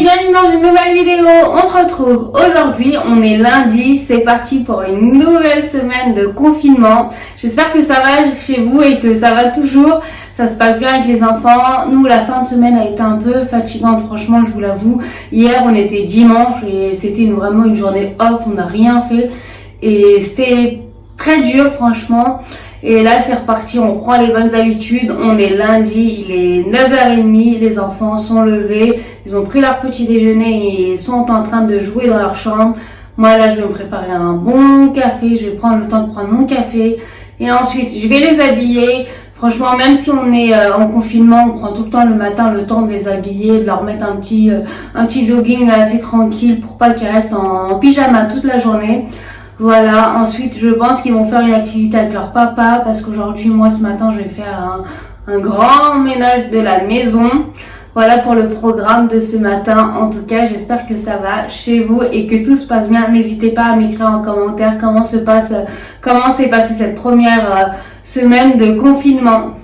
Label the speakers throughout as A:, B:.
A: bienvenue dans une nouvelle vidéo. On se retrouve aujourd'hui, on est lundi, c'est parti pour une nouvelle semaine de confinement. J'espère que ça va chez vous et que ça va toujours, ça se passe bien avec les enfants. Nous, la fin de semaine a été un peu fatigante, franchement, je vous l'avoue. Hier, on était dimanche et c'était vraiment une journée off, on n'a rien fait et c'était très dur, franchement. Et là, c'est reparti, on prend les bonnes habitudes. On est lundi, il est 9h30, les enfants sont levés, ils ont pris leur petit déjeuner et sont en train de jouer dans leur chambre. Moi, là, je vais me préparer un bon café, je vais prendre le temps de prendre mon café. Et ensuite, je vais les habiller. Franchement, même si on est en confinement, on prend tout le temps le matin le temps de les habiller, de leur mettre un petit jogging assez tranquille pour pas qu'ils restent en pyjama toute la journée. Voilà, ensuite je pense qu'ils vont faire une activité avec leur papa parce qu'aujourd'hui, moi ce matin, je vais faire un grand ménage de la maison. Voilà pour le programme de ce matin. En tout cas, j'espère que ça va chez vous et que tout se passe bien. N'hésitez pas à m'écrire en commentaire comment s'est passée cette première semaine de confinement.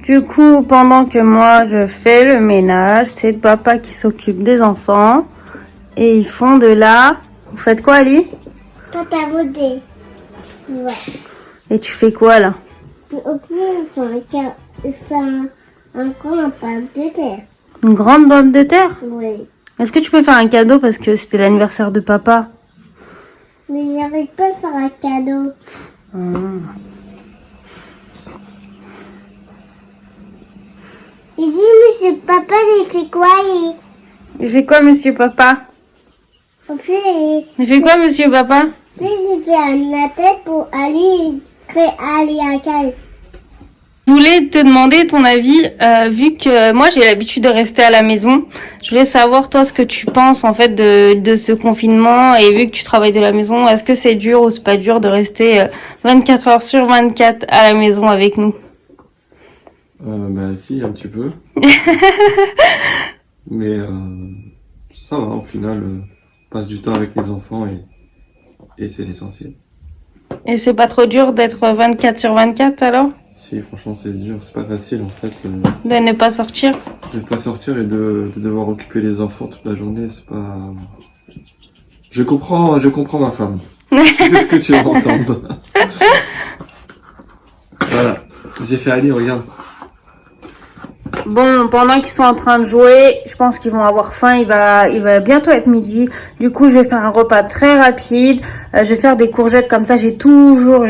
A: Du coup, pendant que moi je fais le ménage, c'est papa qui s'occupe des enfants. Et ils font de la... Vous faites quoi, Ali?
B: Pâte à modeler. Ouais.
A: Et tu fais quoi, là?
B: Au plus, on fait un grand pomme de terre.
A: Une grande pomme de terre?
B: Oui.
A: Est-ce que tu peux faire un cadeau parce que c'était l'anniversaire de papa?
B: Mais j'arrive pas à faire un cadeau. Et dis, monsieur papa, il fait quoi?
A: Il fait quoi, monsieur papa?
B: Au plus,
A: Il fait quoi, monsieur papa?
B: il fait un tête pour aller créer aller à Cal.
A: Je voulais te demander ton avis, vu que moi j'ai l'habitude de rester à la maison. Je voulais savoir toi ce que tu penses en fait de ce confinement, et vu que tu travailles de la maison, est-ce que c'est dur ou c'est pas dur de rester 24 heures sur 24 à la maison avec nous?
C: Bah si, un petit peu. Mais ça va, au final, on passe du temps avec les enfants et c'est l'essentiel.
A: Et c'est pas trop dur d'être 24 sur 24 alors?
C: Si, franchement, c'est dur, c'est pas facile en fait.
A: De ne pas sortir?
C: De pas sortir et de devoir occuper les enfants toute la journée, c'est pas... Je comprends ma femme. C'est ce que tu vas entendre. Voilà, j'ai fait aller, regarde.
A: Bon, pendant qu'ils sont en train de jouer, je pense qu'ils vont avoir faim. Il va bientôt être midi. Du coup, je vais faire un repas très rapide. Je vais faire des courgettes comme ça. J'essaye toujours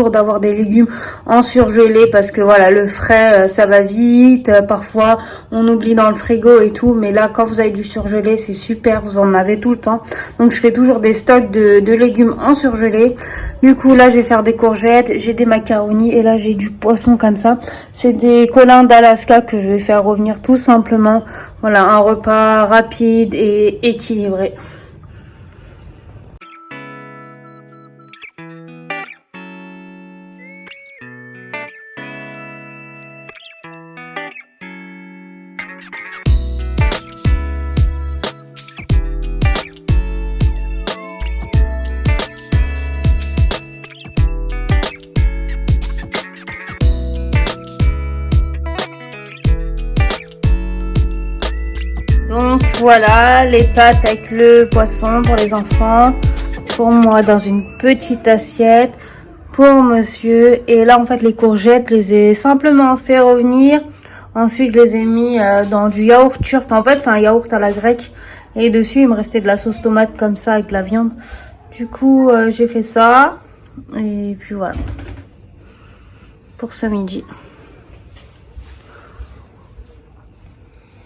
A: d'avoir des légumes en surgelé parce que voilà, le frais, ça va vite. Parfois, on oublie dans le frigo et tout. Mais là, quand vous avez du surgelé, c'est super. Vous en avez tout le temps. Donc, je fais toujours des stocks de légumes en surgelé. Du coup, là, je vais faire des courgettes. J'ai des macaronis et là, j'ai du poisson comme ça. C'est des colins d'Alaska que je vais faire revenir tout simplement. Voilà, un repas rapide et équilibré. Donc voilà, les pâtes avec le poisson pour les enfants, pour moi dans une petite assiette, pour monsieur. Et là en fait les courgettes, je les ai simplement fait revenir. Ensuite je les ai mis dans du yaourt turc. En fait c'est un yaourt à la grecque. Et dessus il me restait de la sauce tomate comme ça avec la viande. Du coup j'ai fait ça. Et puis voilà. Pour ce midi.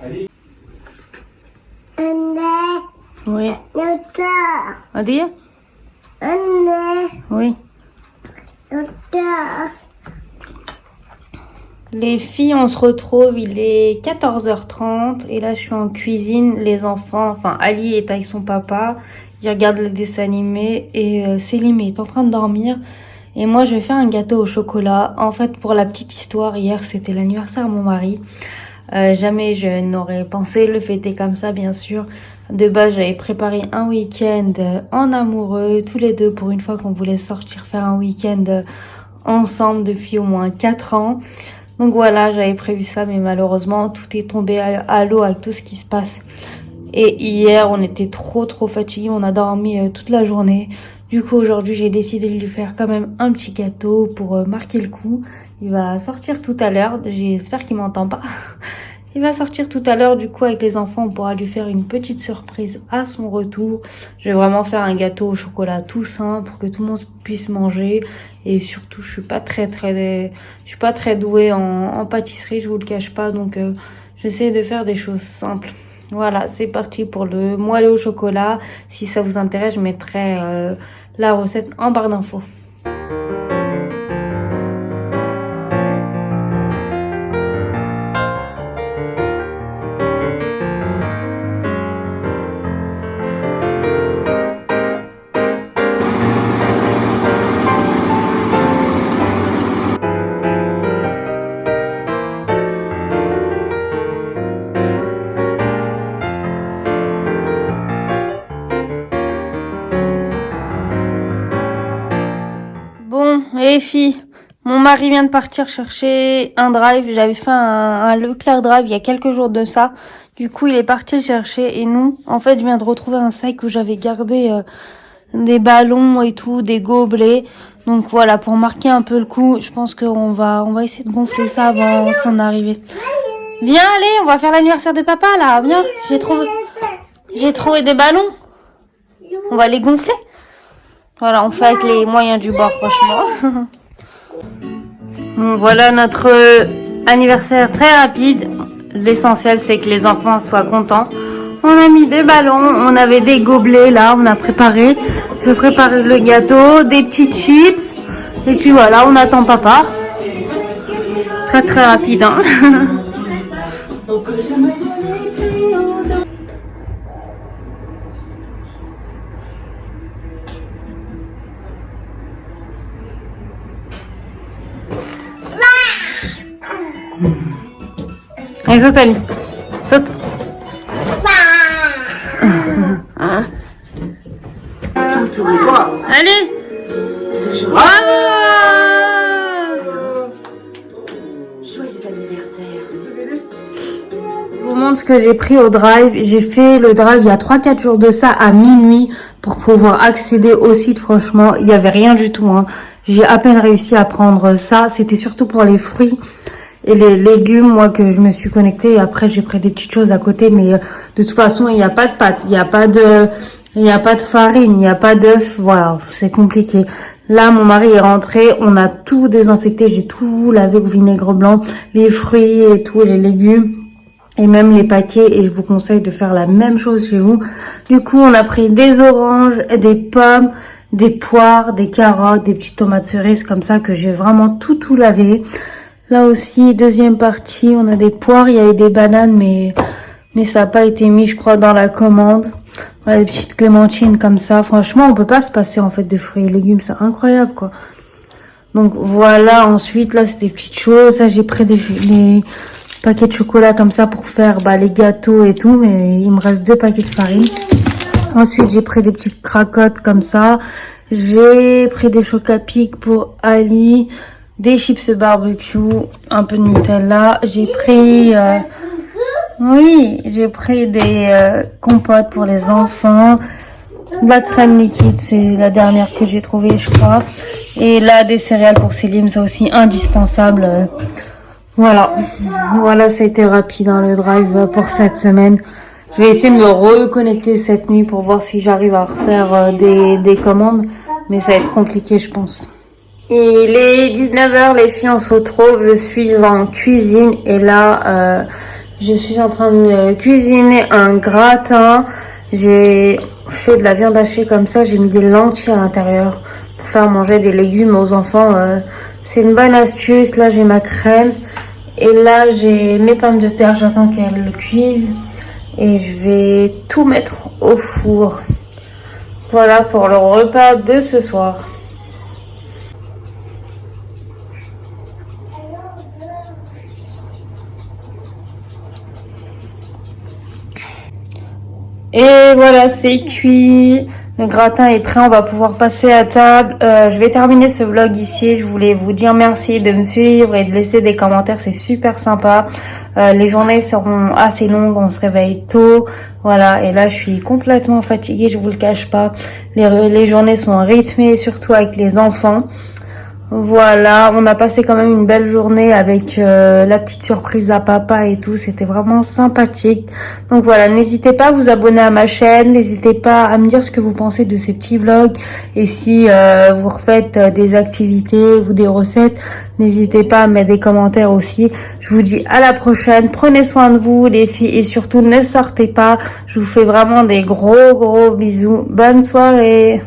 C: Allez.
A: Oui. Adi? Oui. Les filles, on se retrouve, il est 14h30 et là je suis en cuisine. Les enfants, enfin Ali est avec son papa, il regarde le dessin animé et Célim est en train de dormir. Et moi je vais faire un gâteau au chocolat. En fait, pour la petite histoire, hier c'était l'anniversaire de mon mari. Jamais je n'aurais pensé le fêter comme ça, bien sûr. De base, j'avais préparé un week-end en amoureux, tous les deux, pour une fois qu'on voulait sortir faire un week-end ensemble depuis au moins 4 ans. Donc voilà, j'avais prévu ça, mais malheureusement, tout est tombé à l'eau avec tout ce qui se passe. Et hier, on était trop fatigués, on a dormi toute la journée. Du coup, aujourd'hui, j'ai décidé de lui faire quand même un petit gâteau pour marquer le coup. Il va sortir tout à l'heure, j'espère qu'il m'entend pas. Il va sortir tout à l'heure, du coup avec les enfants on pourra lui faire une petite surprise à son retour. Je vais vraiment faire un gâteau au chocolat tout simple pour que tout le monde puisse manger. Et surtout je suis pas très douée en pâtisserie, je vous le cache pas, donc j'essaie de faire des choses simples. Voilà, c'est parti pour le moelleux au chocolat. Si ça vous intéresse, je mettrai la recette en barre d'infos. Bon, les filles, Mon mari vient de partir chercher un drive. J'avais fait un Leclerc Drive il y a quelques jours de ça. Du coup, il est parti le chercher. Et nous, en fait, je viens de retrouver un sac où j'avais gardé des ballons et tout, des gobelets. Donc voilà, pour marquer un peu le coup, je pense qu'on va essayer de gonfler ça avant son arrivée. Viens, allez, on va faire l'anniversaire de papa, là. Viens, j'ai trouvé des ballons. On va les gonfler. Voilà, on fait avec les moyens du bord, franchement. Bon, voilà notre anniversaire très rapide. L'essentiel, c'est que les enfants soient contents. On a mis des ballons, on avait des gobelets là, on a préparé. Je prépare le gâteau, des petites chips. Et puis voilà, on attend papa. Très très rapide, hein. Allez, saute, Ali. Saute. Allez. Bravo.
D: Joyeux anniversaire.
A: Je vous montre ce que j'ai pris au drive. J'ai fait le drive il y a 3-4 jours de ça à minuit pour pouvoir accéder au site. Franchement, il n'y avait rien du tout, hein. J'ai à peine réussi à prendre ça. C'était surtout pour les fruits et les légumes, moi, que je me suis connectée. Et après, j'ai pris des petites choses à côté. Mais de toute façon, il n'y a pas de pâtes, il n'y a pas de farine, il n'y a pas d'œufs. Voilà, c'est compliqué. Là, mon mari est rentré. On a tout désinfecté. J'ai tout lavé au vinaigre blanc, les fruits et tout, les légumes. Et même les paquets, et je vous conseille de faire la même chose chez vous. Du coup, on a pris des oranges, des pommes, des poires, des carottes, des petites tomates cerises comme ça que j'ai vraiment tout lavé. Là aussi, deuxième partie, on a des poires, il y avait des bananes, mais ça n'a pas été mis, je crois, dans la commande. Voilà, des petites clémentines comme ça. Franchement, on peut pas se passer en fait de fruits et légumes, c'est incroyable quoi. Donc voilà, ensuite là, c'est des petites choses. Ça, j'ai pris des paquets de chocolat comme ça pour faire les gâteaux et tout, mais il me reste 2 paquets de farine. Ensuite, j'ai pris des petites cracottes comme ça. J'ai pris des chocapics pour Ali, des chips barbecue, un peu de Nutella. J'ai pris, j'ai pris des compotes pour les enfants, de la crème liquide, c'est la dernière que j'ai trouvée, je crois. Et là, des céréales pour Célim, ça aussi indispensable. Voilà, ça a été rapide hein, le drive pour cette semaine. Je vais essayer de me reconnecter cette nuit pour voir si j'arrive à refaire des commandes. Mais ça va être compliqué, je pense. Et il est 19h, les filles, on se retrouve. Je suis en cuisine et là, je suis en train de cuisiner un gratin. J'ai fait de la viande hachée comme ça. J'ai mis des lentilles à l'intérieur pour faire manger des légumes aux enfants. C'est une bonne astuce. Là, j'ai ma crème. Et là, j'ai mes pommes de terre. J'attends qu'elles cuisent. Et je vais tout mettre au four. Voilà pour le repas de ce soir. Et voilà, c'est cuit. Le gratin est prêt, on va pouvoir passer à table. Je vais terminer ce vlog ici. Je voulais vous dire merci de me suivre et de laisser des commentaires, c'est super sympa. Les journées seront assez longues, on se réveille tôt. Voilà, et là je suis complètement fatiguée, je vous le cache pas. Les journées sont rythmées, surtout avec les enfants. Voilà, on a passé quand même une belle journée avec la petite surprise à papa et tout, c'était vraiment sympathique. Donc voilà, n'hésitez pas à vous abonner à ma chaîne, n'hésitez pas à me dire ce que vous pensez de ces petits vlogs. Et si vous refaites des activités ou des recettes, n'hésitez pas à mettre des commentaires aussi. Je vous dis à la prochaine, prenez soin de vous les filles et surtout ne sortez pas. Je vous fais vraiment des gros bisous, bonne soirée.